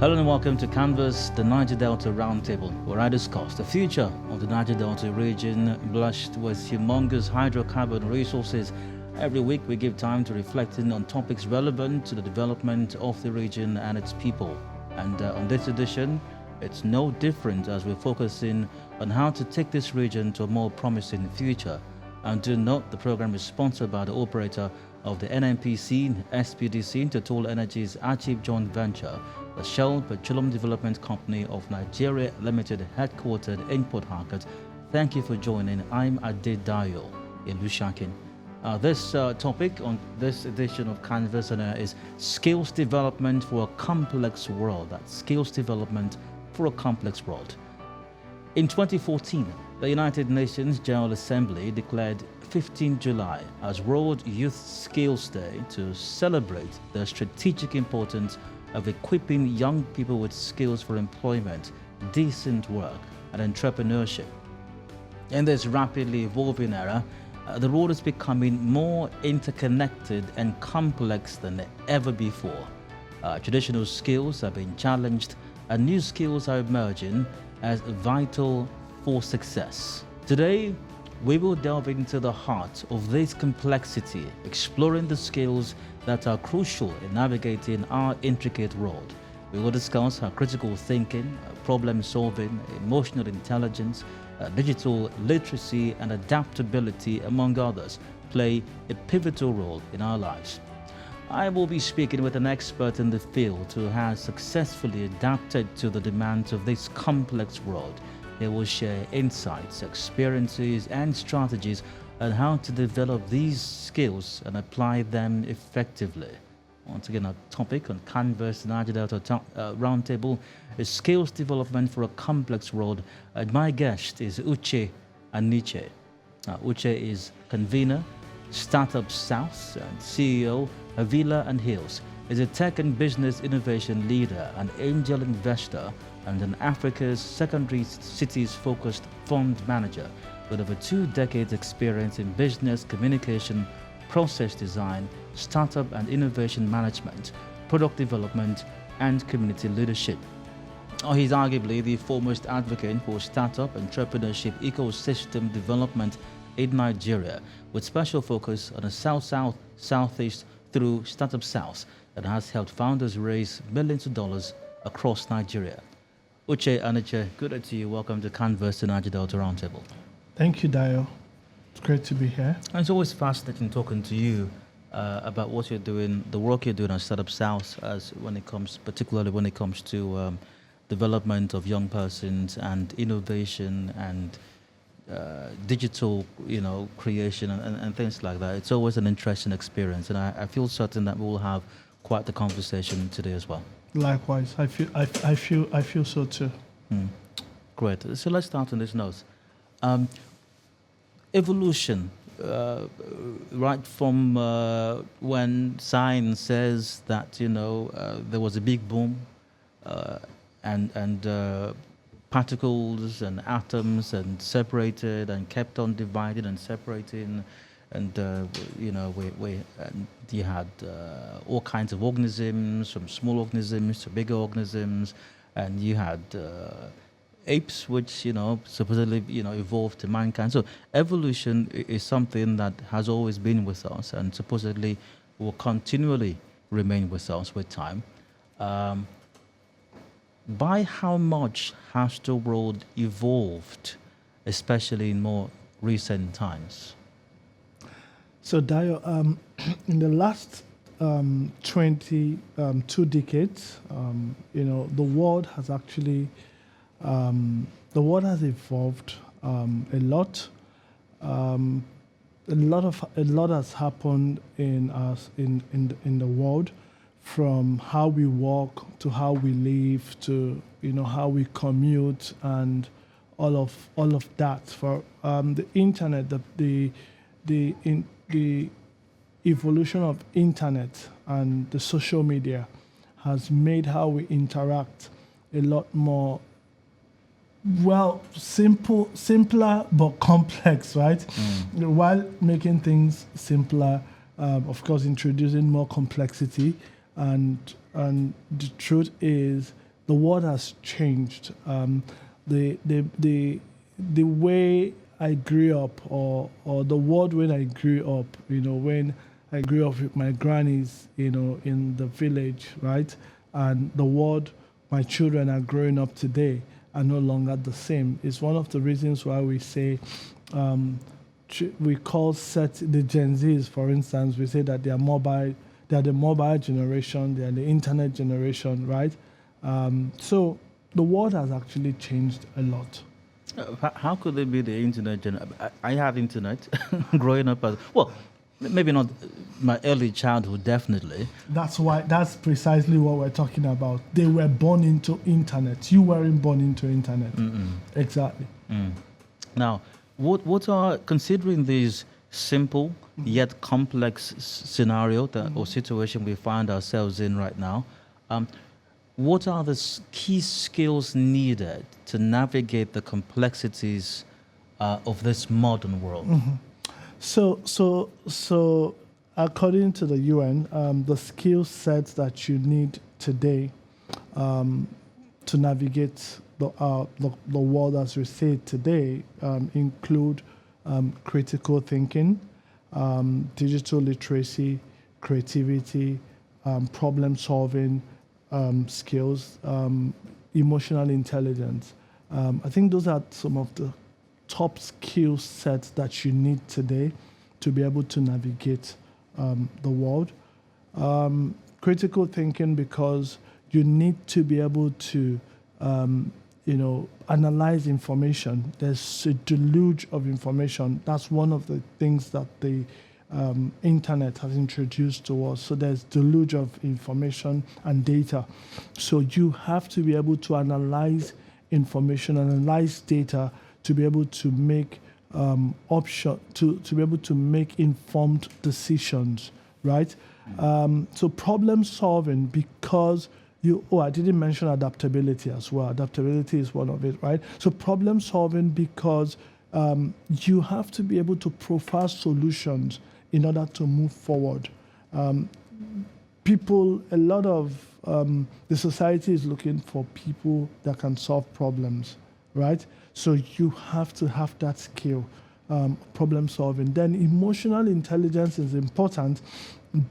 Hello and welcome to Canvas, the Niger-Delta Roundtable, where I discuss the future of the Niger-Delta region, blessed with humongous hydrocarbon resources. Every week we give time to reflecting on topics relevant to the development of the region and its people. And on this edition, it's no different as we're focusing on how to take this region to a more promising future. And do note the program is sponsored by the operator of the NNPC, SPDC, Total Energies Achib joint venture, the Shell Petroleum Development Company of Nigeria Limited, headquartered in Port Harcourt. Thank you for joining. I'm Adedayo Ilushakin. This topic on this edition of Canvas is skills development for a complex world. That's skills development for a complex world. In 2014, the United Nations General Assembly declared 15 July as World Youth Skills Day to celebrate the strategic importance of equipping young people with skills for employment, decent work, and entrepreneurship. In this rapidly evolving era, the world is becoming more interconnected and complex than ever before. Traditional skills are being challenged, and new skills are emerging as vital for success. Today, we will delve into the heart of this complexity, exploring the skills that are crucial in navigating our intricate world. We will discuss how critical thinking, problem solving, emotional intelligence, digital literacy, and adaptability, among others, play a pivotal role in our lives. I will be speaking with an expert in the field who has successfully adapted to the demands of this complex world. They will share insights, experiences, and strategies on how to develop these skills and apply them effectively. Once again, our topic on Canvas Niger-Delta Roundtable is skills development for a complex world. And my guest is Uche Aniche. Uche is convener, Startup South, and CEO of Villa and Hills. Is a tech and business innovation leader, an angel investor, and an Africa's secondary cities-focused fund manager with over 2 decades experience in business communication, process design, startup and innovation management, product development, and community leadership. He's arguably the foremost advocate for startup entrepreneurship ecosystem development in Nigeria, with special focus on the South-South, Southeast through Startup South that has helped founders raise millions of dollars across Nigeria. Uche Aniche, good day to you. Welcome to Canvas and Niger-Delta Roundtable. Thank you, Dio. It's great to be here. And it's always fascinating talking to you about what you're doing, the work you're doing on Startup South, particularly when it comes to development of young persons and innovation and digital, creation and things like that. It's always an interesting experience, and I feel certain that we will have quite the conversation today as well. Likewise, I feel so too. Great. So let's start on this note. Evolution, right from when science says that there was a big boom, and particles and atoms and separated and kept on dividing and separating, and you had all kinds of organisms, from small organisms to bigger organisms, and you had apes, which supposedly evolved to mankind. So evolution is something that has always been with us, and supposedly will continually remain with us with time. By how much has the world evolved, especially in more recent times? So, Dio, in the last 2 decades, the world has actually evolved a lot. A lot has happened in the world, from how we walk to how we live to how we commute and all of that. For the internet, the evolution of internet and the social media has made how we interact a lot more simpler but complex, right? While making things simpler, of course, introducing more complexity. And the truth is, the world has changed. The way I grew up, or the world when I grew up, when I grew up with my grannies, in the village, right? And the world my children are growing up today are no longer the same. It's one of the reasons why we say, we call the Gen Zs, for instance, we say that they are the mobile generation, they are the internet generation, right? So the world has actually changed a lot. How could it be the internet? I had internet growing up as well. Maybe not my early childhood, definitely. That's precisely what we're talking about. They were born into internet. You weren't born into internet. Exactly. Now, what are, considering this simple yet complex scenario or situation we find ourselves in right now, what are the key skills needed to navigate the complexities of this modern world? So, according to the UN, the skill sets that you need today to navigate the world as we see it today include critical thinking, digital literacy, creativity, problem solving skills, emotional intelligence. I think those are some of the top skill sets that you need today to be able to navigate the world. Critical thinking, because you need to be able to analyze information. There's a deluge of information. That's one of the things that the internet has introduced to us. So there's deluge of information and data. So you have to be able to analyze information, analyze data, to be able to make to be able to make informed decisions, right? So problem solving, because I didn't mention adaptability as well. Adaptability is one of it, right? So problem solving, because you have to be able to profile solutions in order to move forward. A lot of the society is looking for people that can solve problems, right? So you have to have that skill, problem solving. Then emotional intelligence is important,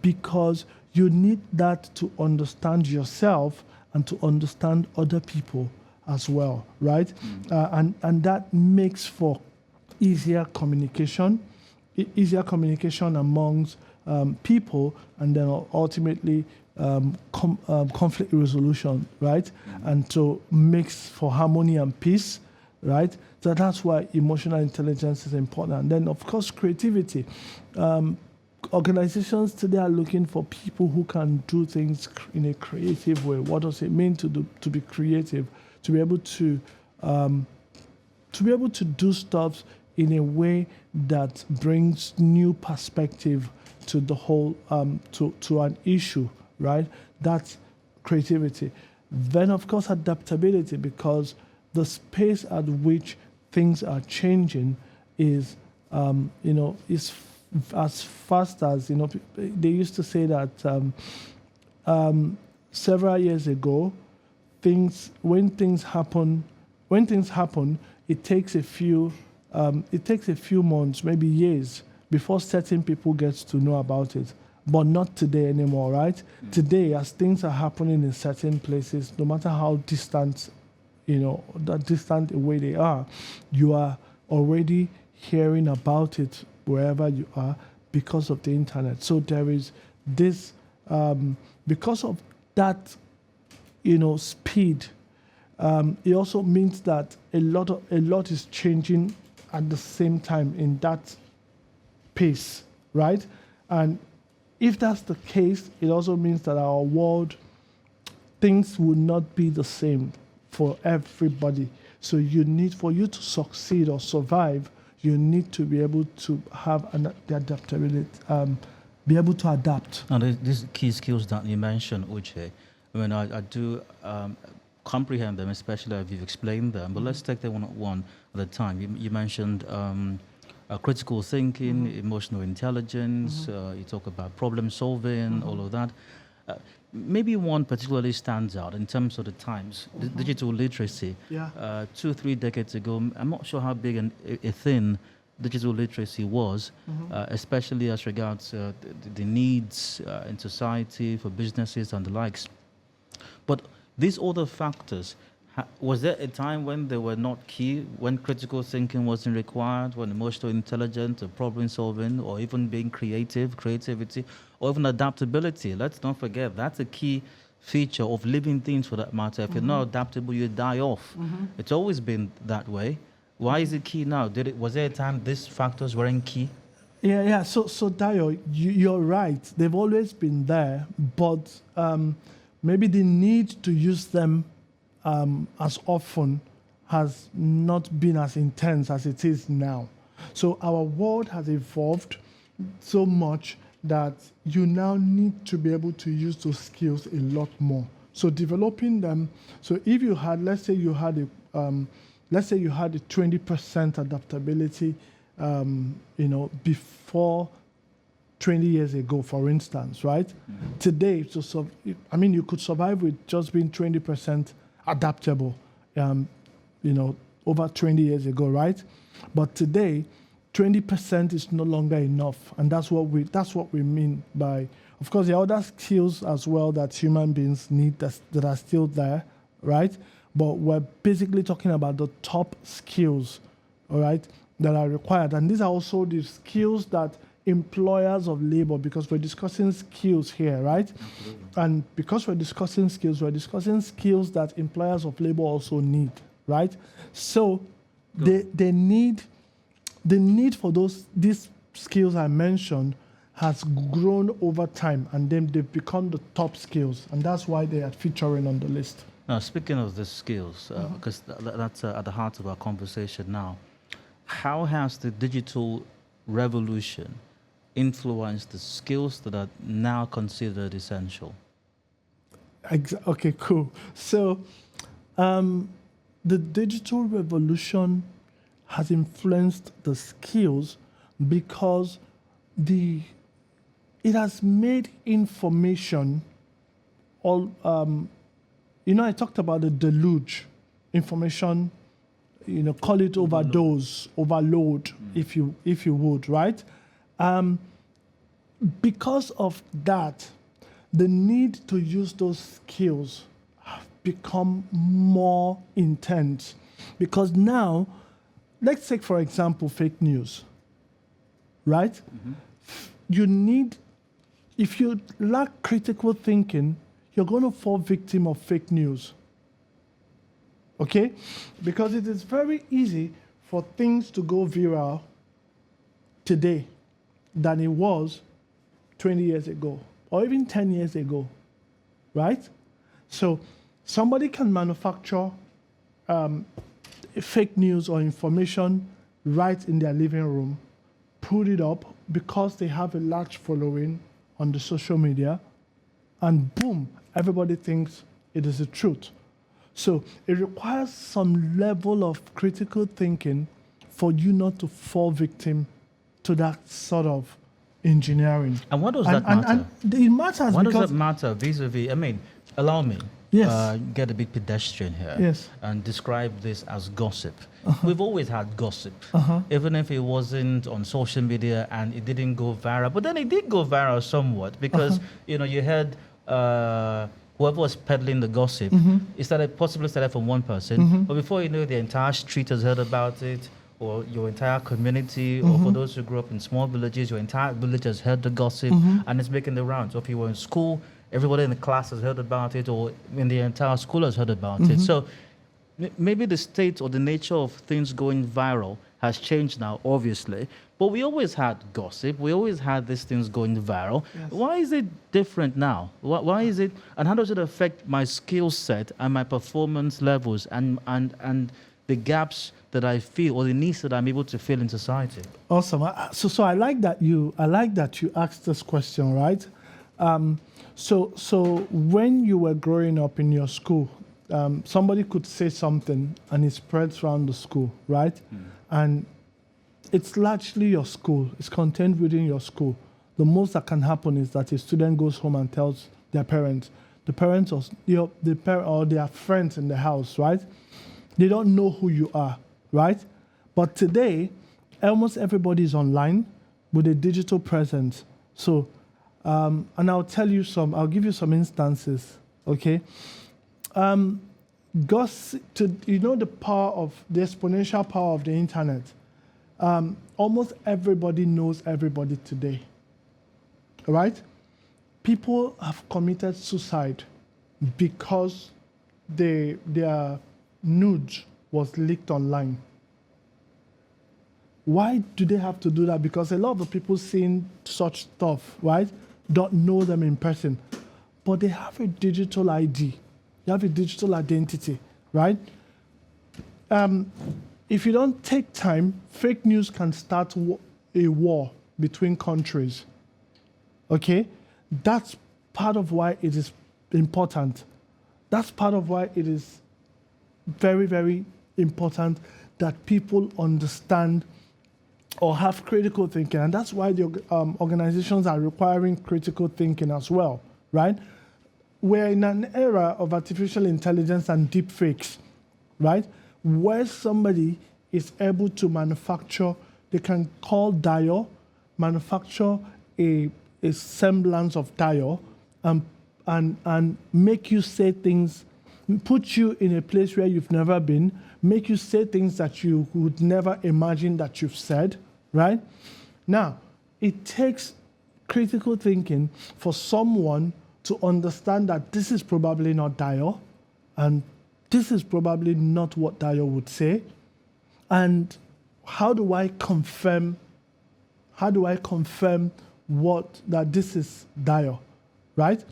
because you need that to understand yourself and to understand other people as well, right? And that makes for easier communication amongst people, and then ultimately conflict resolution, right? And so makes for harmony and peace, right? So that's why emotional intelligence is important. And then, of course, creativity. Organizations today are looking for people who can do things in a creative way. What does it mean to be creative? To be able to do stuff in a way that brings new perspective to the whole to an issue, right? That's creativity. Then, of course, adaptability, because the space at which things are changing is as fast as, they used to say that several years ago, when things happen, it takes a few months, maybe years, before certain people get to know about it. But not today anymore, right? Today, as things are happening in certain places, no matter how distant, that distant away they are, you are already hearing about it wherever you are because of the internet. So there is this, because of that, speed. It also means that a lot is changing at the same time in that pace, right? And if that's the case, it also means that our world, things will not be the same for everybody. So for you to succeed or survive, you need to be able to have the adaptability, be able to adapt. And these key skills that you mentioned, Uche, I do comprehend them, especially if you've explained them. But let's take them one at a time. You mentioned critical thinking, emotional intelligence. You talk about problem solving, all of that. maybe one particularly stands out in terms of the times, digital literacy. Yeah. 2-3 decades ago, I'm not sure how big a thing digital literacy was, especially as regards the needs in society for businesses and the likes. But these other factors, was there a time when they were not key, when critical thinking wasn't required, when emotional intelligence or problem solving, or even being creativity, or even adaptability? Let's not forget, that's a key feature of living things for that matter. If you're not adaptable, you die off. It's always been that way. Why is it key now? Was there a time these factors weren't key? Yeah. So Dayo, you're right. They've always been there, but maybe the need to use them as often has not been as intense as it is now. So our world has evolved so much that you now need to be able to use those skills a lot more. So developing them. So if you had, let's say you had a 20% adaptability, before 20 years ago, for instance, right? Today, you could survive with just being 20% adaptable, over 20 years ago, right? But today, 20% is no longer enough, and that's what we mean by. Of course, there are other skills as well that human beings need that are still there, right? But we're basically talking about the top skills, all right, that are required, and these are also the skills that employers of labor, because we're discussing skills here, right? Absolutely. And because we're discussing skills that employers of labor also need, right? So the need for these skills I mentioned has grown over time, and then they've become the top skills, and that's why they are featuring on the list. Now, speaking of the skills, because that's at the heart of our conversation now, how has the digital revolution influence the skills that are now considered essential? Okay, cool. So the digital revolution has influenced the skills because it has made information all. I talked about the deluge, information. Call it overdose, overload, if you would, right? Because of that, the need to use those skills have become more intense. Because now, let's take, for example, fake news, right? If you lack critical thinking, you're going to fall victim of fake news. Okay? Because it is very easy for things to go viral today than it was 20 years ago or even 10 years ago, right? So somebody can manufacture fake news or information right in their living room, put it up because they have a large following on the social media, and boom, everybody thinks it is the truth. So it requires some level of critical thinking for you not to fall victim to that sort of engineering. And what does that matter? And it matters. What does that matter vis-a-vis? Allow me. Yes. Get a bit pedestrian here. Yes. And describe this as gossip. We've always had gossip, even if it wasn't on social media and it didn't go viral. But then it did go viral somewhat because you heard. Whoever was peddling the gossip, it possibly started from one person, but before you know, the entire street has heard about it, or your entire community, or for those who grew up in small villages, your entire village has heard the gossip, and it's making the rounds. So if you were in school, everybody in the class has heard about it, or in the entire school has heard about it. So maybe the state or the nature of things going viral has changed now, obviously. But we always had gossip. We always had these things going viral. Yes. Why is it different now? Why is it, and how does it affect my skill set and my performance levels and the gaps that I feel or the needs that I'm able to fill in society? Awesome. So I like that you asked this question, right? So when you were growing up in your school, somebody could say something and it spreads around the school, right? And it's largely your school. It's contained within your school. The most that can happen is that a student goes home and tells their parents, the parents or the parent or their friends in the house, right? They don't know who you are, right? But today, almost everybody is online with a digital presence. So, and I'll give you some instances, okay? The exponential power of the internet. Almost everybody knows everybody today, right? People have committed suicide because their nude was leaked online. Why do they have to do that? Because a lot of the people seeing such stuff, right, don't know them in person, but they have a digital ID. You have a digital identity, right? If you don't take time, fake news can start a war between countries. Okay? That's part of why it is important. That's part of why it is very, very important that people understand or have critical thinking. And that's why the organizations are requiring critical thinking as well, right? We're in an era of artificial intelligence and deep fakes, right? Where somebody is able to manufacture, they can call Dio, manufacture a semblance of Dio, and make you say things, put you in a place where you've never been, make you say things that you would never imagine that you've said, right? Now, it takes critical thinking for someone to understand that this is probably not Dio, and this is probably not what Dio would say. And how do I confirm that this is Dio, right?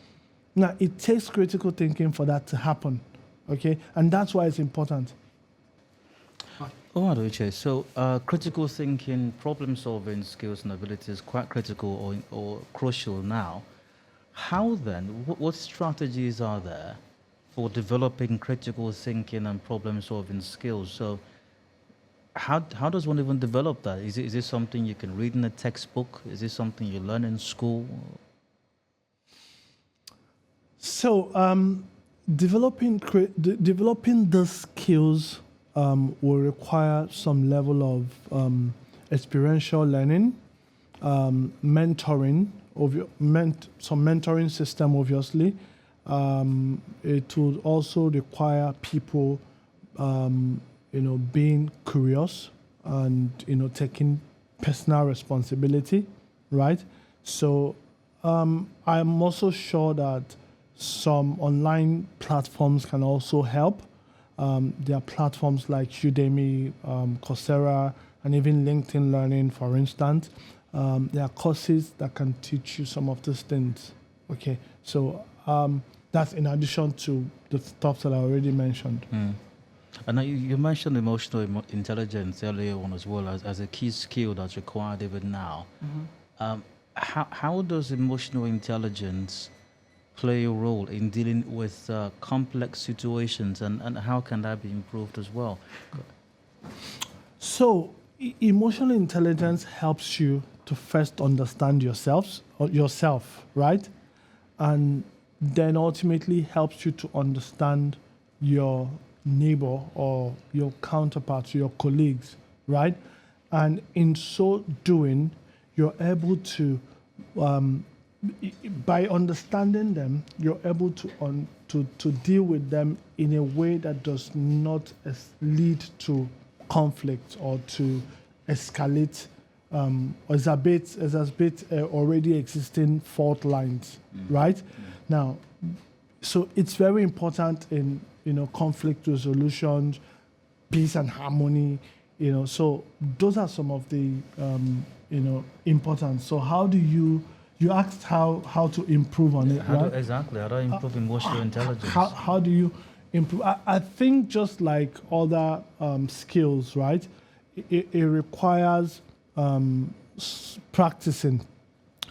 Now, it takes critical thinking for that to happen, okay? And that's why it's important. Oh, Uche, so critical thinking, problem-solving skills and abilities is quite critical or crucial now. How then, what strategies are there for developing critical thinking and problem-solving skills? So how does one even develop that? Is it something you can read in a textbook? Is it something you learn in school? So developing the skills will require some level of experiential learning, mentoring, some mentoring system, obviously. It would also require people, being curious and, taking personal responsibility, right? So I'm also sure that some online platforms can also help. There are platforms like Udemy, Coursera, and even LinkedIn Learning, for instance. There are courses that can teach you some of these things. Okay, so that's in addition to the stuff that I already mentioned. And you mentioned emotional intelligence earlier on as well as a key skill that's required even now. Mm-hmm. How does emotional intelligence play a role in dealing with complex situations, and how can that be improved as well? So emotional intelligence helps you to first understand yourself, right? And then ultimately helps you to understand your neighbor or your counterparts, your colleagues, right? And in so doing, you're able to, by understanding them, you're able to deal with them in a way that does not lead to conflict or to escalate or exacerbate already existing fault lines, right? Now, so it's very important in conflict resolution, peace and harmony. So those are some of the importance. So how do you asked how to improve on it, right? Exactly. How do I improve emotional intelligence? How do you improve? I think just like other skills, right? It requires practicing.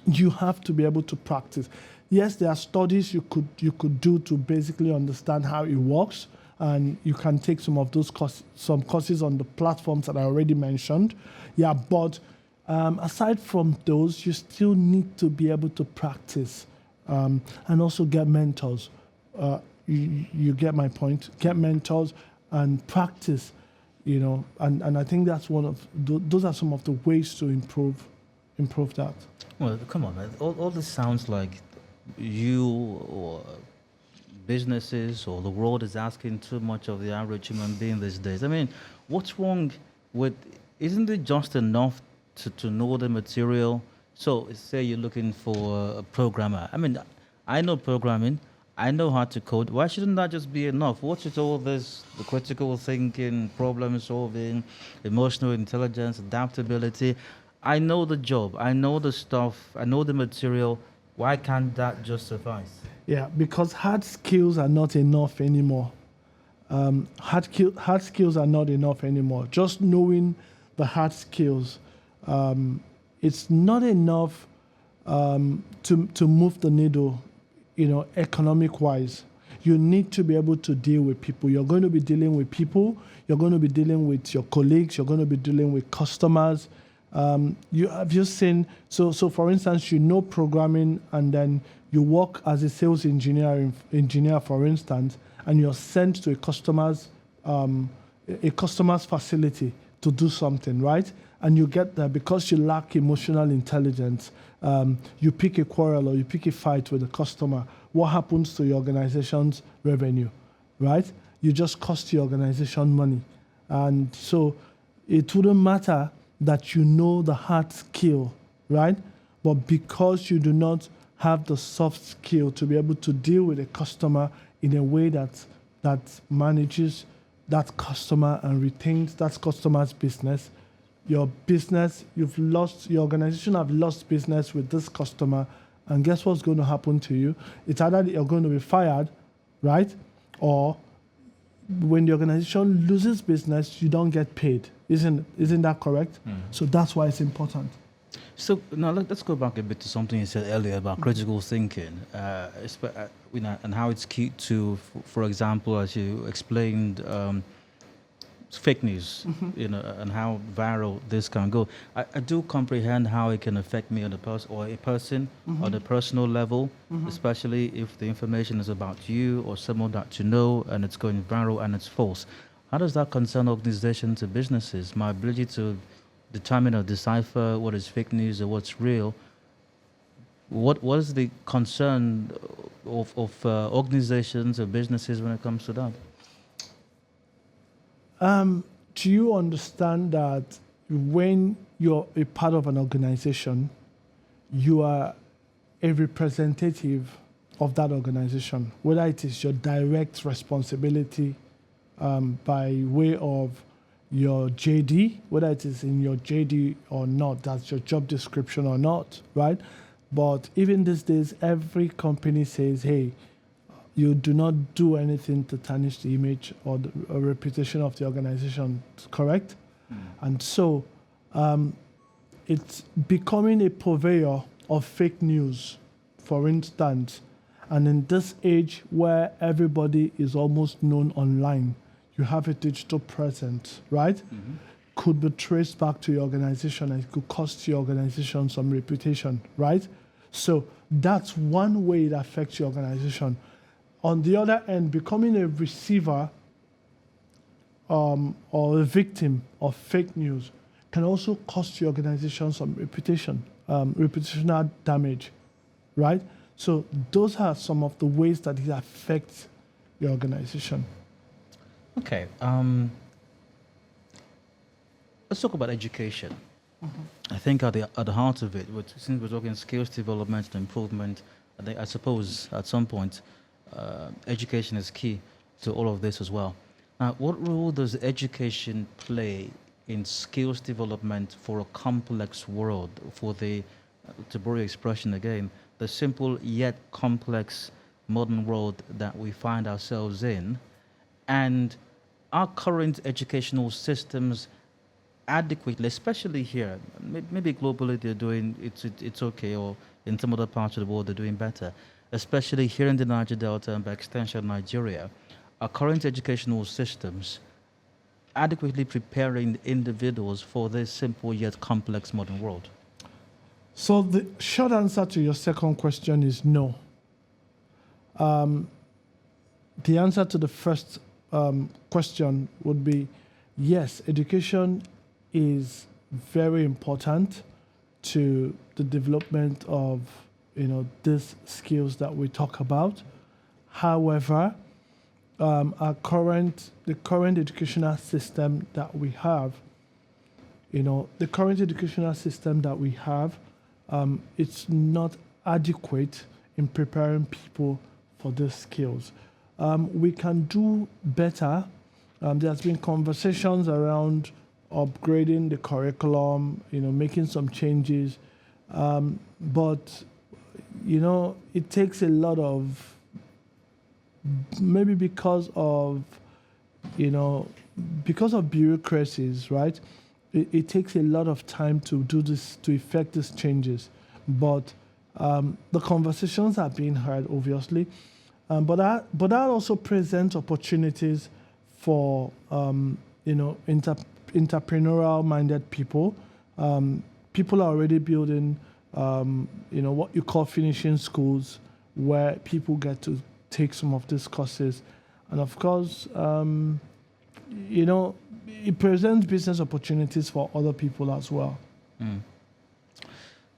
You have to be able to practice. Yes, there are studies you could do to basically understand how it works, and you can take some of those courses on the platforms that I already mentioned. Yeah, but aside from those, you still need to be able to practice and also get mentors, You get my point. Get mentors and practice, and I think that's one of those are some of the ways to improve that. Well, come on, man. All this sounds like you or businesses or the world is asking too much of the average human being these days. I mean, what's wrong with, isn't it just enough to know the material? So, say you're looking for a programmer. I mean, I know programming, I know how to code. Why shouldn't that just be enough? What is all this, the critical thinking, problem solving, emotional intelligence, adaptability? I know the job, I know the stuff, I know the material. Why can't that just suffice? Yeah, because hard skills are not enough anymore. Hard skills are not enough anymore. Just knowing the hard skills, it's not enough to move the needle, economic-wise. You need to be able to deal with people. You're going to be dealing with people. You're going to be dealing with your colleagues. You're going to be dealing with customers. You have just seen, so for instance, programming, and then you work as a sales engineer, for instance, and you're sent to a customer's facility to do something, right? And you get there because you lack emotional intelligence. You pick a quarrel or you pick a fight with the customer. What happens to your organization's revenue, right? You just cost your organization money. And so it wouldn't matter that you know the hard skill, right? But because you do not have the soft skill to be able to deal with a customer in a way that manages that customer and retains that customer's business, your organization have lost business with this customer, and guess what's going to happen to you? It's either you're going to be fired, right? Or when the organization loses business, you don't get paid. Isn't that correct? So that's why it's important. So now let's go back a bit to something you said earlier about critical thinking, and how it's key to, for example, as you explained, fake news, and how viral this can go. I do comprehend how it can affect me on a person on a personal level, especially if the information is about you or someone that you know and it's going viral and it's false. How does that concern organizations and businesses? My ability to determine or decipher what is fake news or what's real. What is the concern of organizations or businesses when it comes to that? Do you understand that when you're a part of an organization, you are a representative of that organization, whether it is your direct responsibility by way of your JD, whether it is in your JD or not, that's your job description or not, right? But even these days, every company says, hey, you do not do anything to tarnish the image or the reputation of the organization, correct? And so it's becoming a purveyor of fake news, for instance. And in this age where everybody is almost known online, you have a digital presence, right? Could be traced back to your organization and it could cost your organization some reputation, right? So that's one way it affects your organization. On the other end, becoming a receiver or a victim of fake news can also cost your organization some reputational damage, right? So those are some of the ways that it affects your organization. Okay. Let's talk about education. I think at the heart of it, since we're talking skills development and improvement, I suppose at some point, education is key to all of this as well. Now, what role does education play in skills development for a complex world, for the, to borrow your expression again, the simple yet complex modern world that we find ourselves in? And our current educational systems adequately, especially here, maybe globally they're doing, it's okay, or in some other parts of the world they're doing better, especially here in the Niger-Delta and by extension Nigeria, our current educational systems adequately preparing individuals for this simple yet complex modern world? So the short answer to your second question is no. the answer to the first question would be yes, education is very important to the development of these skills that we talk about. However, the current educational system that we have, it's not adequate in preparing people for these skills. We can do better. There's been conversations around upgrading the curriculum, making some changes, but it takes a lot of, maybe because of bureaucracies, right? It takes a lot of time to do this, to effect these changes. But the conversations are being heard, obviously. But that also presents opportunities for entrepreneurial-minded people. People are already building, what you call finishing schools, where people get to take some of these courses, and of course, it presents business opportunities for other people as well.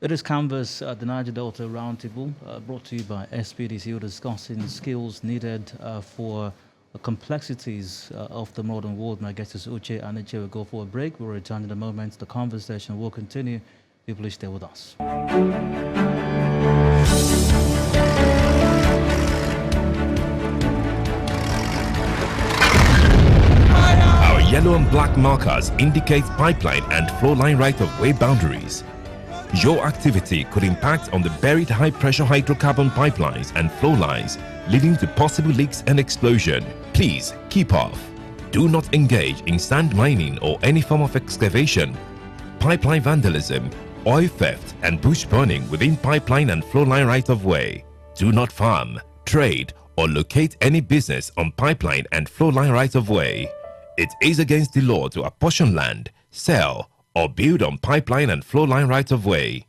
It is Canvas, the Niger-Delta Roundtable, brought to you by SPDC, discussing skills needed for the complexities of the modern world. My guest is Uche Aniche. We'll go for a break. We'll return in a moment. The conversation will continue. People, stay with us. Our yellow and black markers indicate pipeline and flow line right-of-way boundaries. Your activity could impact on the buried high-pressure hydrocarbon pipelines and flow lines, leading to possible leaks and explosion. Please keep off. Do not engage in sand mining or any form of excavation, pipeline vandalism, oil theft, and bush burning within pipeline and flow line right-of-way. Do not farm, trade, or locate any business on pipeline and flow line right-of-way. It is against the law to apportion land, sell, or build on pipeline and flow line right-of-way.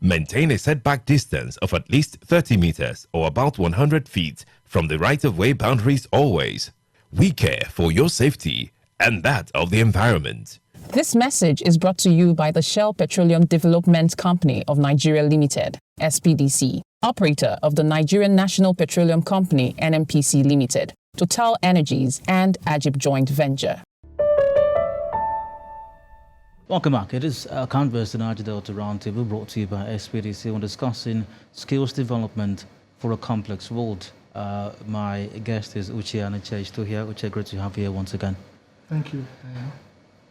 Maintain a setback distance of at least 30 meters or about 100 feet from the right-of-way boundaries always. We care for your safety and that of the environment. This message is brought to you by the Shell Petroleum Development Company of Nigeria Limited, SPDC, operator of the Nigerian National Petroleum Company, NNPC Limited, Total Energies, and Ajib Joint Venture. Welcome back. It is Canvas, the Niger-Delta Roundtable, brought to you by SPDC, on discussing skills development for a complex world. My guest is Uche Aniche, still here. Uche, great to have you here once again. Thank you.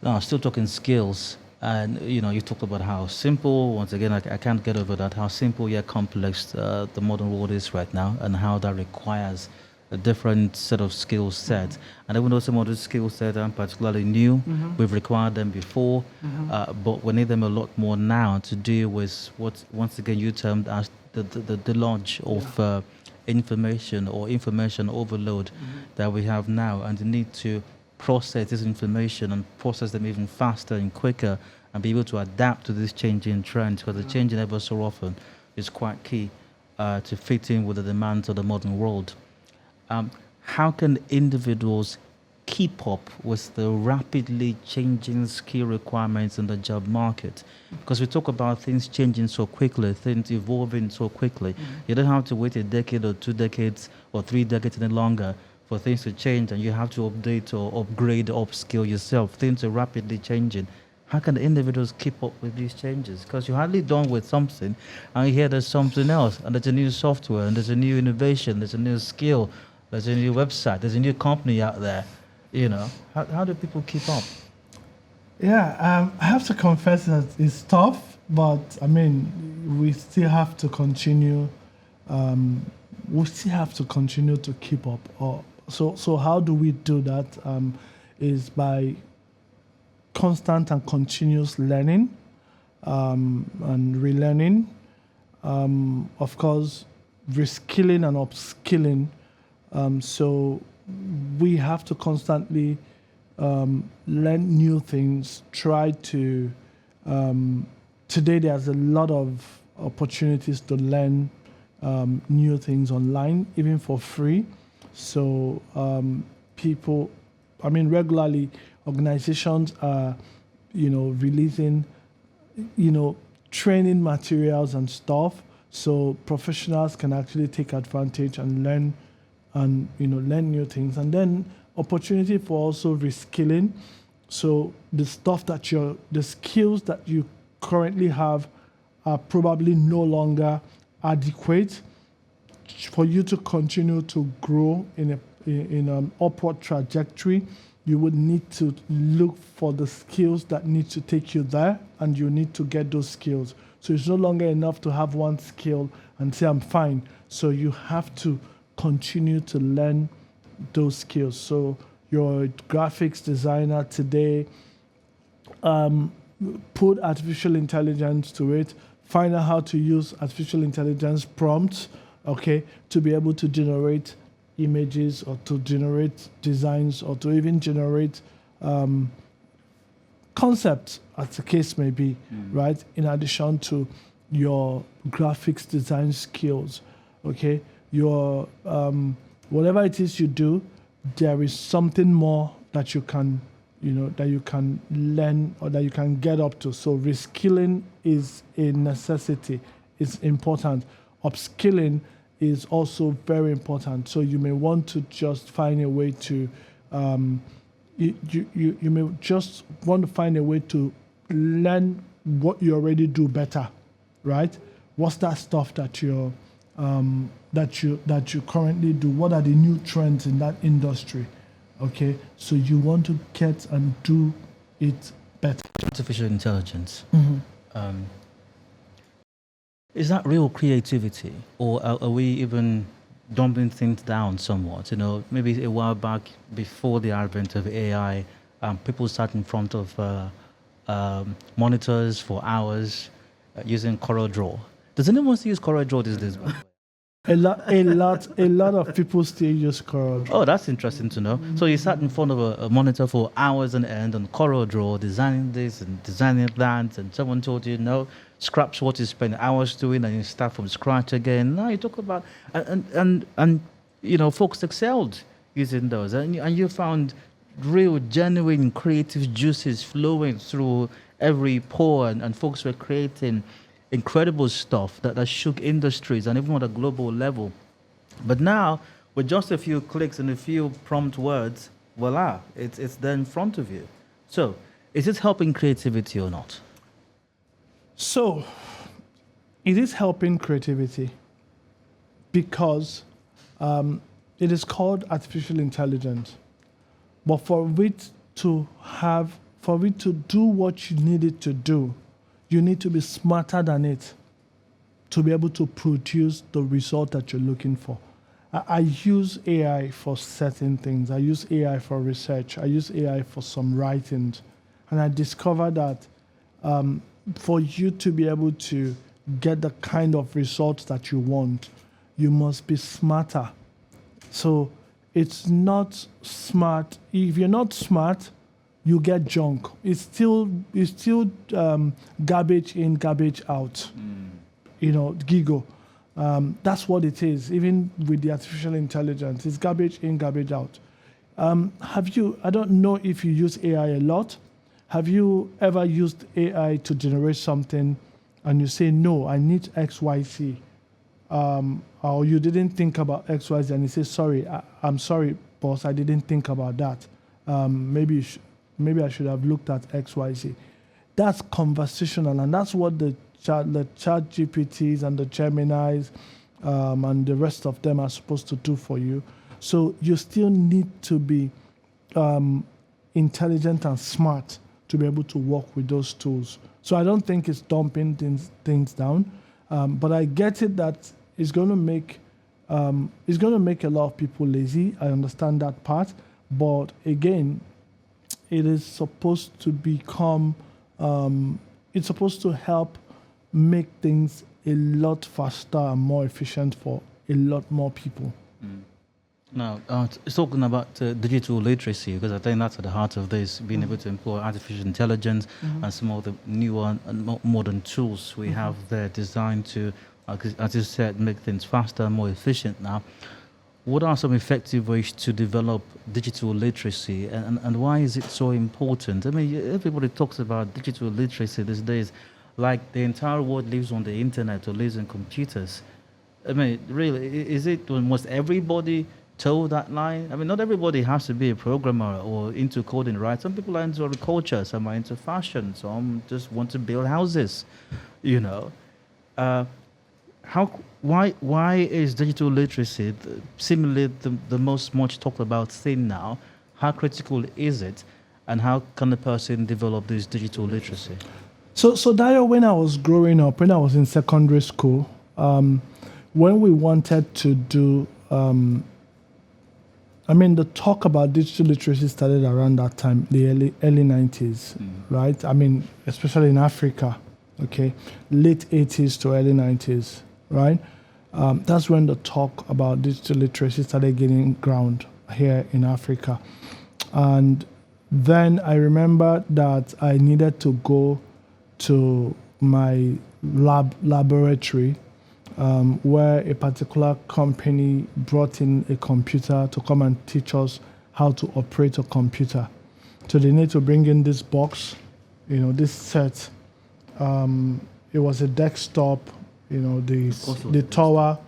Now, still talking skills, and you talked about how simple, once again, I can't get over that, how simple yet complex the modern world is right now, and how that requires a different set of skill sets. And even though some of those skill sets aren't particularly new, we've required them before, but we need them a lot more now to deal with what, once again, you termed as the launch of information or information overload that we have now, and the need to process this information and process them even faster and quicker and be able to adapt to this changing trend, because the changing ever so often is quite key to fit in with the demands of the modern world. How can individuals keep up with the rapidly changing skill requirements in the job market? Because we talk about things changing so quickly, things evolving so quickly. You don't have to wait a decade or 2 decades or 3 decades any longer for things to change, and you have to update or upgrade, upskill yourself. Things are rapidly changing. How can individuals keep up with these changes? Because you're hardly done with something, and you hear there's something else, and there's a new software, and there's a new innovation, there's a new skill, there's a new website, there's a new company out there. How do people keep up? Yeah, I have to confess that it's tough, but I mean, we still have to continue. To keep up. So how do we do that? Is by constant and continuous learning and relearning. Of course, reskilling and upskilling. So we have to constantly learn new things, try to... today there's a lot of opportunities to learn new things online, even for free. So people, regularly organizations are, releasing, training materials and stuff, so professionals can actually take advantage and learn new things. And then opportunity for also reskilling. So the skills that you currently have are probably no longer adequate for you to continue to grow in an upward trajectory. You would need to look for the skills that need to take you there, and you need to get those skills. So it's no longer enough to have one skill and say, I'm fine. So you have to continue to learn those skills. So your graphics designer today, put artificial intelligence to it, find out how to use artificial intelligence prompts, okay, to be able to generate images or to generate designs or to even generate concepts, as the case may be, right? In addition to your graphics design skills, okay? Your whatever it is you do, there is something more that you can, that you can learn or that you can get up to. So reskilling is a necessity. It's important. Upskilling is also very important. So you may want to just find a way to, you may just want to find a way to learn what you already do better, right? What's that stuff that you currently do? What are the new trends in that industry? Okay, so you want to get and do it better. Artificial intelligence. Is that real creativity, or are we even dumbing things down somewhat? Maybe a while back, before the advent of AI, people sat in front of monitors for hours using CorelDRAW. Does anyone still use CorelDRAW these days? A lot of people still use CorelDRAW. Oh, that's interesting to know. So you sat in front of a monitor for hours on end on CorelDRAW, designing this and designing that, and someone told you, no, scraps what you spend hours doing and you start from scratch again. Now you talk about, and folks excelled using those, and you found real, genuine, creative juices flowing through every pore, and folks were creating incredible stuff that shook industries and even on a global level. But now, with just a few clicks and a few prompt words, voila, it's there in front of you. So, is it helping creativity or not? So, it is helping creativity because it is called artificial intelligence. But for it to do what you need it to do, you need to be smarter than it to be able to produce the result that you're looking for. I use AI for certain things. I use AI for research. I use AI for some writings. And I discovered that for you to be able to get the kind of results that you want, you must be smarter. So it's not smart. If you're not smart, you get junk. It's still garbage in, garbage out. Gigo. That's what it is. Even with the artificial intelligence, it's garbage in, garbage out. I don't know if you use AI a lot. Have you ever used AI to generate something and you say, no, I need X, Y, Z? Or you didn't think about X, Y, Z, and you say, sorry, I'm sorry, boss, I didn't think about that. Maybe I should have looked at X, Y, Z. That's conversational, and that's what the chat GPTs and the Geminis and the rest of them are supposed to do for you. So you still need to be intelligent and smart to be able to work with those tools. So I don't think it's dumping things down, but I get it that it's going to make a lot of people lazy. I understand that part, but again, it is supposed to become, it's supposed to help make things a lot faster and more efficient for a lot more people. Now, talking about digital literacy, because I think that's at the heart of this, being able to employ artificial intelligence and some of the newer and more modern tools we have there designed to, as you said, make things faster and more efficient now. what are some effective ways to develop digital literacy, and why is it so important? I mean, everybody talks about digital literacy these days, like the entire world lives on the internet or lives on computers. I mean, really, is it, must everybody toe that line? I mean, not everybody has to be a programmer or into coding, right? Some people are into agriculture, some are into fashion, some just want to build houses, you know. Why is digital literacy seemingly the most much talked about thing now? How critical is it, and how can a person develop this digital literacy? So Dayo, when I was growing up, when I was in secondary school, when we wanted to do, the talk about digital literacy started around that time, the early 90s, right? I mean, especially in Africa, okay? Late 80s to early 90s, right? That's when the talk about digital literacy started gaining ground here in Africa. And then I remember that I needed to go to my laboratory where a particular company brought in a computer to come and teach us how to operate a computer. So they need to bring in this box, this set. It was a desktop, the tower,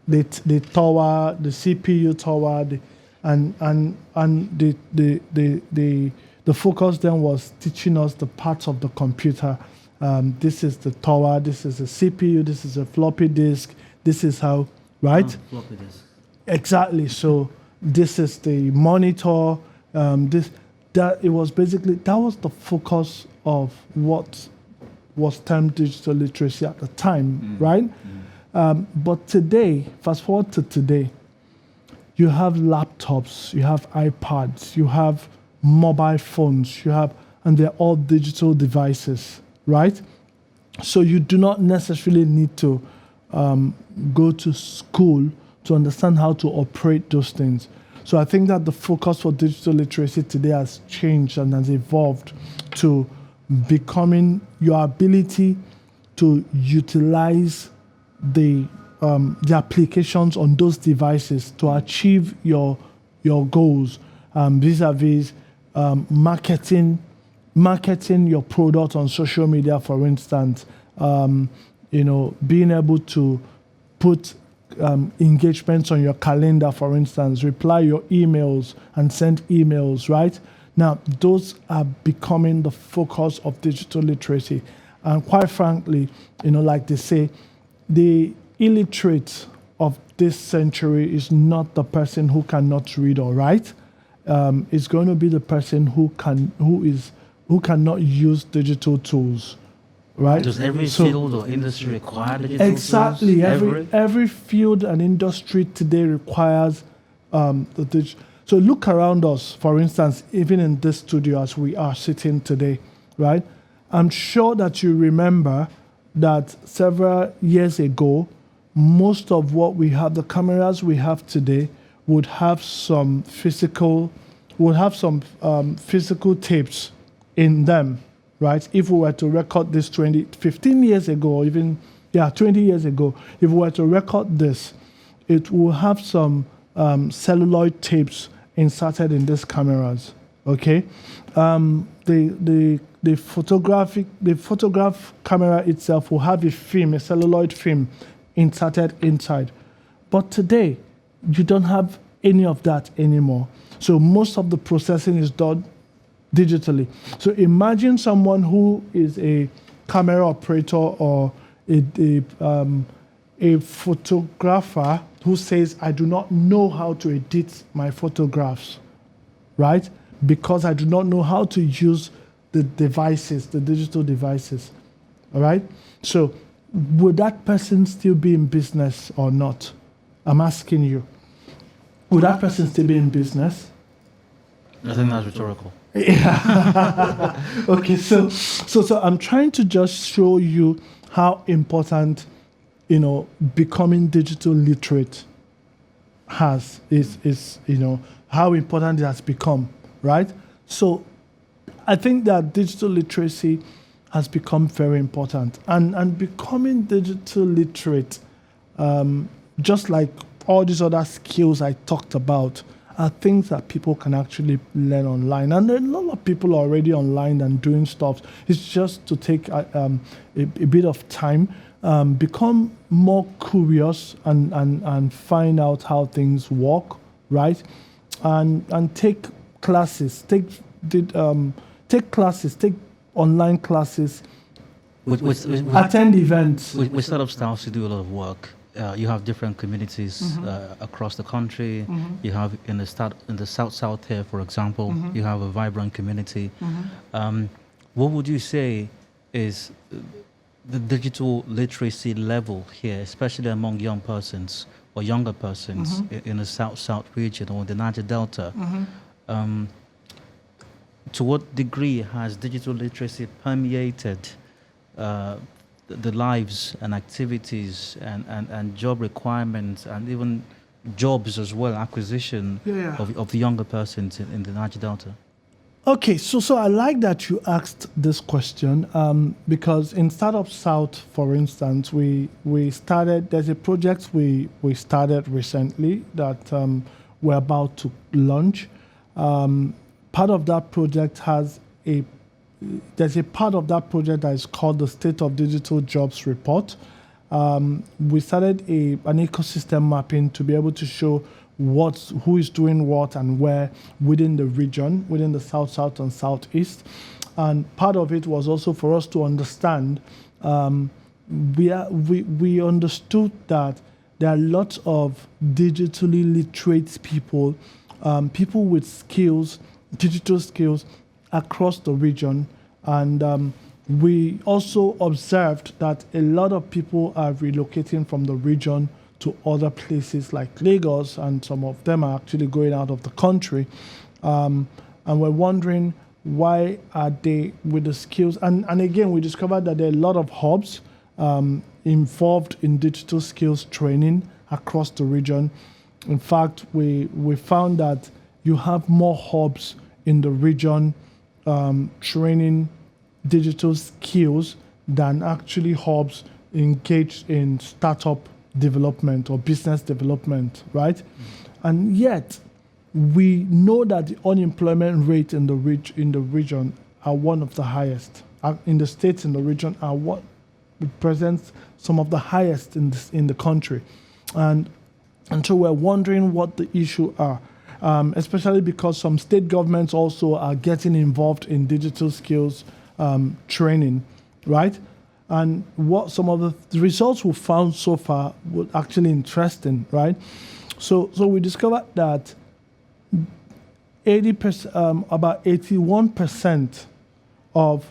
the CPU tower, the focus then was teaching us the parts of the computer. This is the tower, this is a CPU, this is a floppy disk, this is how, right? Floppy disk. Exactly. So this is the monitor. That was the focus of what was termed digital literacy at the time, right? But today, fast forward to today, you have laptops, you have iPads, you have mobile phones, and they're all digital devices, right? So you do not necessarily need to go to school to understand how to operate those things. So I think that the focus for digital literacy today has changed and has evolved to becoming your ability to utilize the applications on those devices to achieve your goals, vis-a-vis marketing your product on social media, for instance. Being able to put engagements on your calendar, for instance, reply your emails and send emails, right? Now, those are becoming the focus of digital literacy. And quite frankly, like they say, the illiterate of this century is not the person who cannot read or write. It's going to be the person who cannot use digital tools, right? Does every field or industry require digital exactly, tools? Every field and industry today requires the digital. So look around us, for instance, even in this studio as we are sitting today, right? I'm sure that you remember that several years ago, most of what we have, the cameras we have today, would have some physical tapes in them, right? If we were to record this 15 years ago, or even 20 years ago, if we were to record this, it will have some celluloid tapes inserted in these cameras. Okay, the photograph camera itself will have a celluloid film inserted inside. But today, you don't have any of that anymore. So most of the processing is done digitally. So imagine someone who is a camera operator or a photographer who says, I do not know how to edit my photographs, right? Because I do not know how to use the devices, the digital devices, all right? So would that person still be in business or not? I'm asking you. Would that person still be in business? I think that's rhetorical. Yeah. Okay, so I'm trying to just show you how important, becoming digital literate is how important it has become, right? So I think that digital literacy has become very important, and becoming digital literate, just like all these other skills I talked about are things that people can actually learn online. And a lot of people are already online and doing stuff. It's just to take a bit of time, become more curious and find out how things work, right? And take classes, take online classes, attend events. With startup styles, you do a lot of work. You have different communities across the country. You have in the south here, for example, you have a vibrant community. What would you say is the digital literacy level here, especially among young persons or younger persons in the south region or the Niger-Delta? To what degree has digital literacy permeated the lives and activities and job requirements and even jobs as well, acquisition of the younger persons in the Niger-Delta? Okay, so I like that you asked this question because in Startup South, for instance, there's a project we started recently that we're about to launch. Part of that project there's a part of that project that is called the State of Digital Jobs Report. We started an ecosystem mapping to be able to show who is doing what and where within the region, within the South and Southeast. And part of it was also for us to understand, we understood that there are lots of digitally literate people, people with skills, digital skills across the region. And we also observed that a lot of people are relocating from the region to other places like Lagos, and some of them are actually going out of the country. And we're wondering, why are they with the skills? And again, we discovered that there are a lot of hubs involved in digital skills training across the region. In fact, we found that you have more hubs in the region training digital skills than actually hubs engaged in startup development or business development, right? And yet, we know that the unemployment rate in the region are one of the highest. In the states in the region are what represents some of the highest in the country. And so we're wondering what the issue are. Especially because some state governments also are getting involved in digital skills training, right? And what some of the results we found so far were actually interesting, right? So we discovered that 80%, about 81% of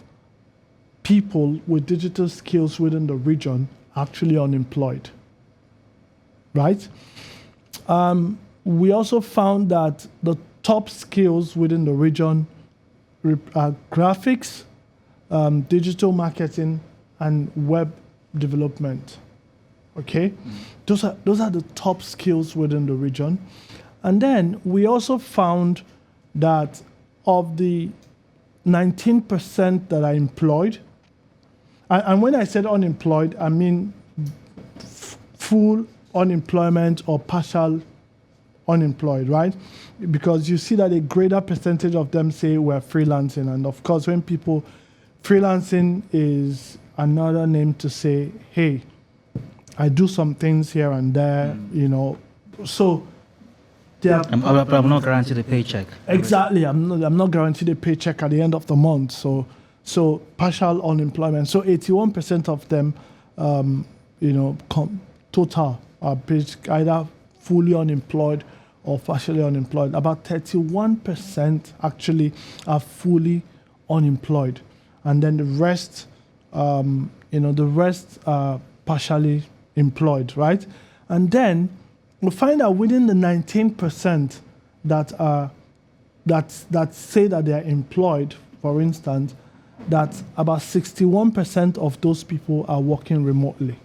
people with digital skills within the region are actually unemployed, right? We also found that the top skills within the region are graphics, digital marketing, and web development. Okay, those are the top skills within the region. And then we also found that of the 19% that are employed, and when I said unemployed, I mean full unemployment or partial unemployed, right? Because you see that a greater percentage of them say we're freelancing. And of course, freelancing is another name to say, hey, I do some things here and there, So I'm not guaranteed a paycheck. Exactly. I'm not guaranteed a paycheck at the end of the month. So partial unemployment. So 81% of them, total are either fully unemployed or partially unemployed. About 31% actually are fully unemployed, and then the rest, are partially employed, right? And then we find out within the 19% that say that they are employed, for instance, that about 61% of those people are working remotely,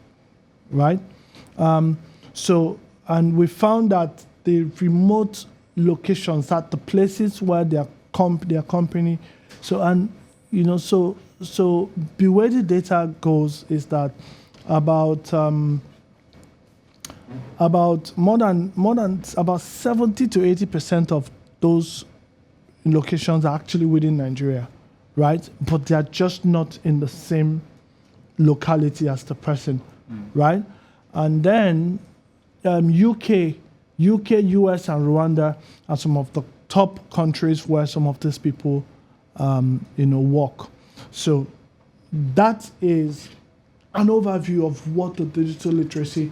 right? And we found that the remote locations at the places where their company, the way the data goes is that about about more than about 70 to 80% of those locations are actually within Nigeria, right? But they are just not in the same locality as the person, right? And then UK, US, and Rwanda are some of the top countries where some of these people, work. So that is an overview of what the digital literacy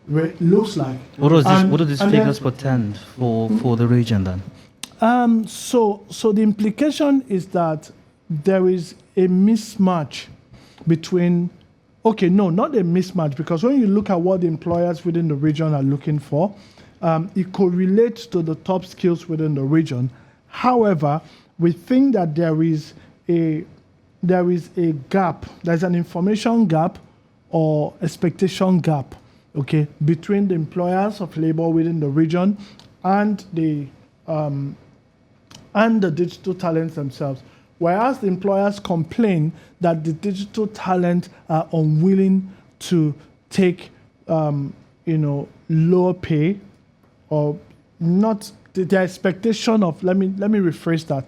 rate looks like. What do these figures portend for the region then? So the implication is that there is a mismatch between, not a mismatch, because when you look at what the employers within the region are looking for, it correlates to the top skills within the region. However, we think that there is a gap, there's an information gap or expectation gap, between the employers of labor within the region and the digital talents themselves. Whereas the employers complain that the digital talent are unwilling to take, lower pay, or not the expectation of, let me rephrase that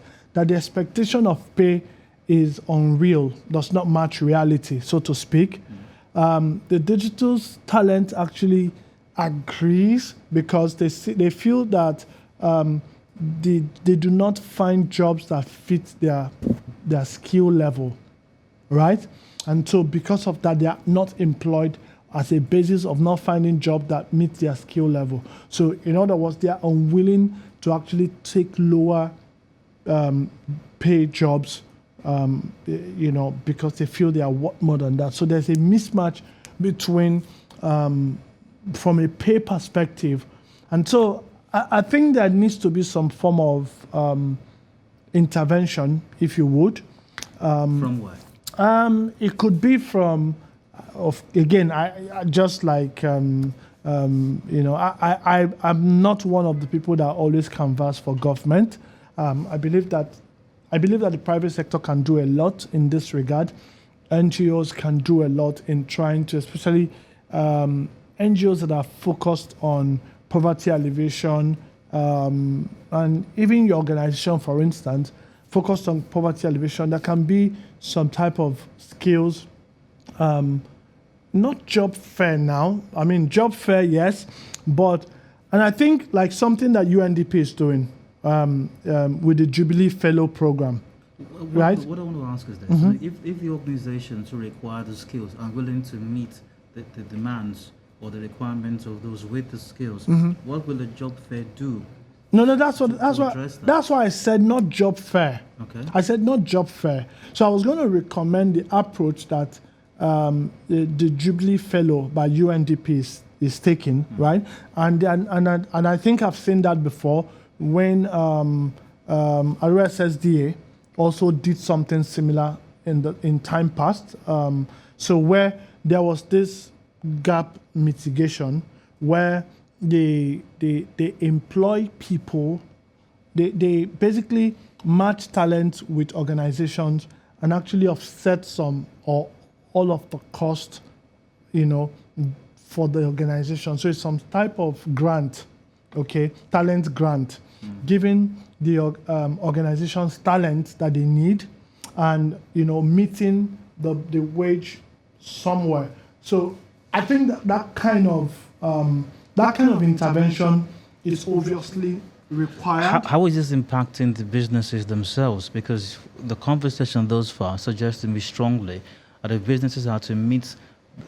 the expectation of pay is unreal, does not match reality, so to speak. The digital talent actually agrees because they feel that they do not find jobs that fit their skill level, right? And so because of that, they are not employed as a basis of not finding jobs that meet their skill level. So in other words, they are unwilling to actually take lower paid jobs, because they feel they are worth more than that. So there's a mismatch between, from a pay perspective. And so I think there needs to be some form of intervention, if you would. From where? It could be from, I just like, I'm not one of the people that always canvass for government. I believe that the private sector can do a lot in this regard. NGOs can do a lot in trying to, especially NGOs that are focused on poverty alleviation, and even your organization, for instance, focused on poverty alleviation. There can be some type of skills, not job fair now. I mean, job fair, yes, and I think like something that UNDP is doing with the Jubilee Fellow Program, right? What I want to ask is this: so if the organizations who require the skills are willing to meet the demands or the requirements of those with the skills, what will the job fair do? No, that's why I said not job fair. Okay. I said not job fair. So I was going to recommend the approach that the Jubilee Fellow by UNDP is taking, right? And I think I've seen that before when RSSDA also did something similar in time past. So where there was this gap mitigation where they employ people, they basically match talent with organizations and actually offset some or all of the cost, for the organization. So it's some type of grant, talent grant, giving the organization's talent that they need and, meeting the wage somewhere. So I think that kind of intervention is obviously required. How is this impacting the businesses themselves? Because the conversation thus far suggests to me strongly that the businesses are to meet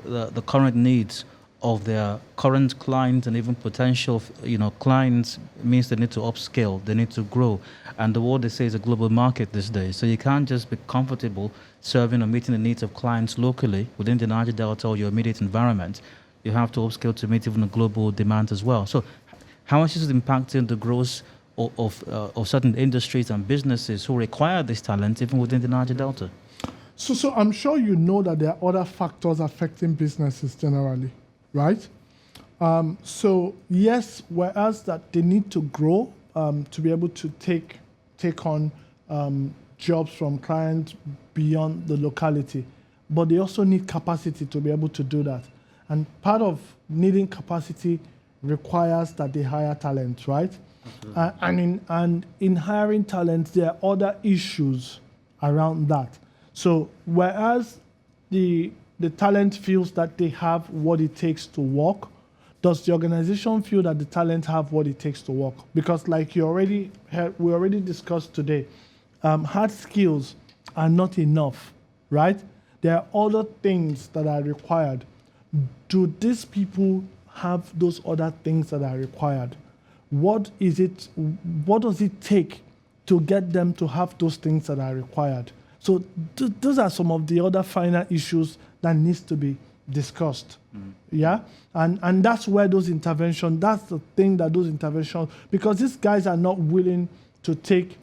the current needs of their current clients and even potential, clients. Means they need to upscale, they need to grow, and the world, they say, is a global market these days. So you can't just be comfortable serving or meeting the needs of clients locally within the Niger-Delta or your immediate environment. You have to upscale to meet even the global demand as well. So how much is it impacting the growth of certain industries and businesses who require this talent even within the Niger-Delta? So I'm sure you know that there are other factors affecting businesses generally, right? So yes, whereas that they need to grow to be able to take on jobs from clients beyond the locality, but they also need capacity to be able to do that. And part of needing capacity requires that they hire talent, right? And in hiring talent, there are other issues around that. So whereas the talent feels that they have what it takes to work, does the organization feel that the talent have what it takes to work? Because like we already discussed today, hard skills are not enough, right? There are other things that are required. Do these people have those other things that are required? What does it take to get them to have those things that are required? So those are some of the other final issues that needs to be discussed. Yeah? And that's where that's the thing that those interventions, because these guys are not willing to take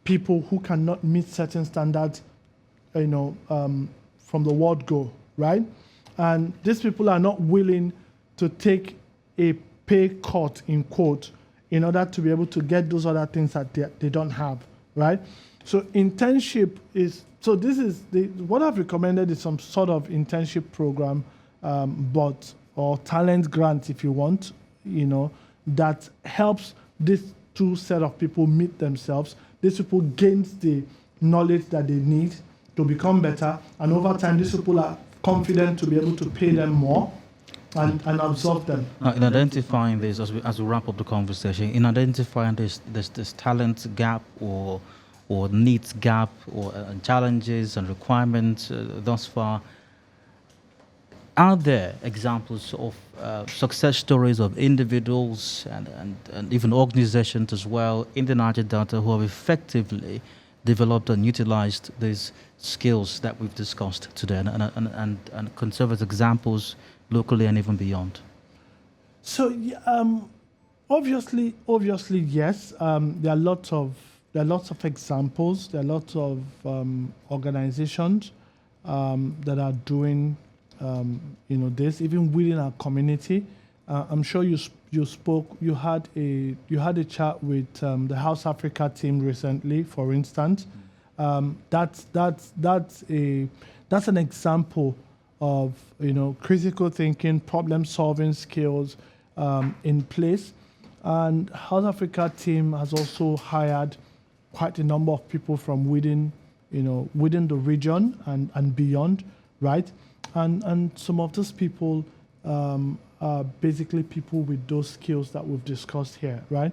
people who cannot meet certain standards, from the word go, right? And these people are not willing to take a pay cut, in quote, in order to be able to get those other things that they don't have, right? So internship what I've recommended is some sort of internship program, or talent grant, if you want, that helps these two set of people meet themselves. These people gain the knowledge that they need to become better, and over time, these people are confident to be able to pay them more and absorb them. In identifying this, as we wrap up the conversation, in identifying this talent gap or needs gap or challenges and requirements thus far, are there examples of success stories of individuals and even organizations as well in the Niger-Delta who have effectively developed and utilized these skills that we've discussed today and can serve as examples locally and even beyond? So obviously yes. There are lots of examples. There are lots of organizations that are doing this, even within our community. I'm sure you had a chat with the House Africa team recently, for instance. That's an example of critical thinking, problem solving skills in place. And House Africa team has also hired quite a number of people from within the region and beyond, right? And some of those people are basically people with those skills that we've discussed here, right?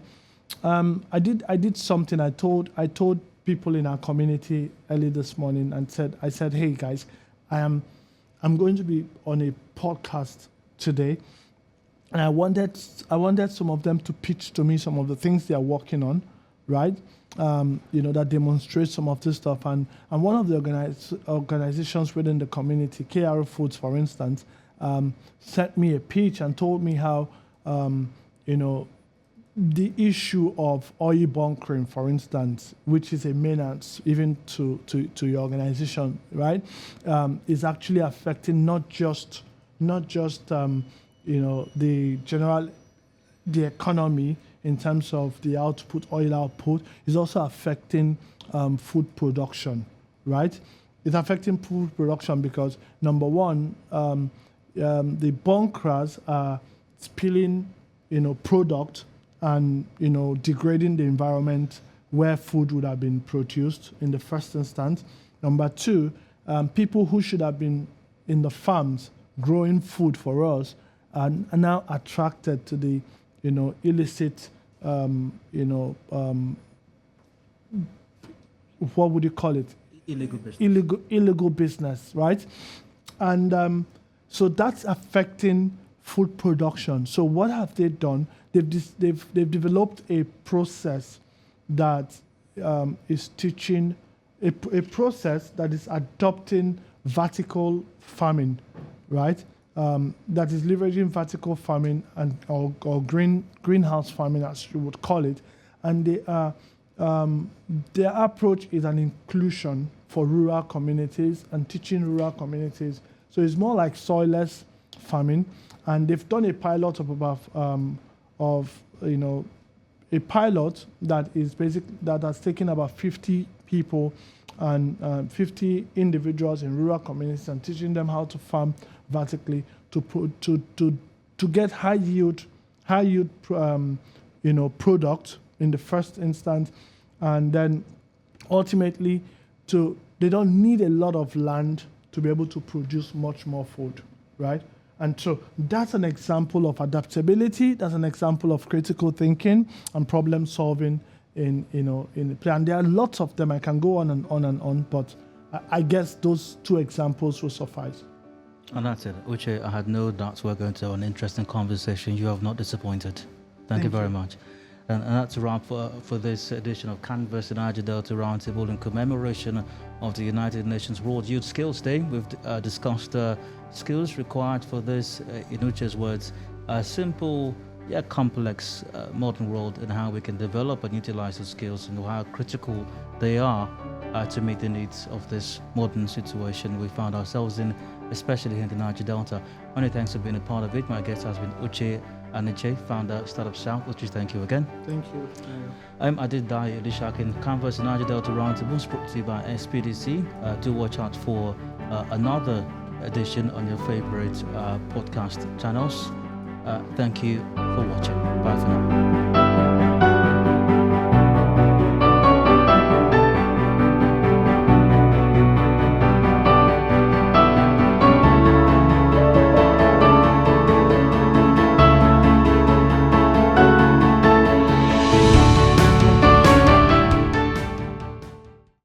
I did something. I told people in our community early this morning and I said, hey guys, I'm going to be on a podcast today, and I wanted some of them to pitch to me some of the things they are working on, right? That demonstrates some of this stuff. And one of the organizations within the community, KR Foods, for instance, sent me a pitch and told me how, the issue of oil bunkering, for instance, which is a menace even to your organization, right, is actually affecting not just the economy in terms of the oil output, is also affecting food production, right? It's affecting food production because, number one, the bunkers are spilling, product and, degrading the environment where food would have been produced in the first instance. Number two, people who should have been in the farms growing food for us are now attracted to the, illicit, what would you call it? Illegal business. Illegal business, right? And so that's affecting food production. So what have they done? They've developed a process that is teaching a process that is adopting vertical farming, right? That is leveraging vertical farming and or greenhouse farming, as you would call it, and their approach is an inclusion for rural communities and teaching rural communities. So it's more like soilless farming, and they've done a pilot of about a pilot that has taken about 50 people and 50 individuals in rural communities and teaching them how to farm vertically to get high yield product in the first instance, and then ultimately they don't need a lot of land to be able to produce much more food, right? And so that's an example of adaptability. That's an example of critical thinking and problem solving in play. And there are lots of them. I can go on and on and on, but I guess those two examples will suffice. And that's it. Uche, I had no doubts we're going to have an interesting conversation. You have not disappointed. Thank you very much. And that's a wrap for this edition of Canvas and Niger-Delta Roundtable in commemoration of the United Nations World Youth Skills Day. We've discussed skills required for this, in Uche's words, a simple yet complex modern world, and how we can develop and utilize those skills and how critical they are to meet the needs of this modern situation we found ourselves in, especially here in the Niger-Delta. Many thanks for being a part of it. My guest has been Uche Aniche, founder Startup South. Uche, thank you again. Thank you. I'm Adidai Elishakin. Canvas and Niger-Delta Roundtable brought to you by SPDC. Do watch out for another edition on your favorite podcast channels. Thank you for watching. Bye for now.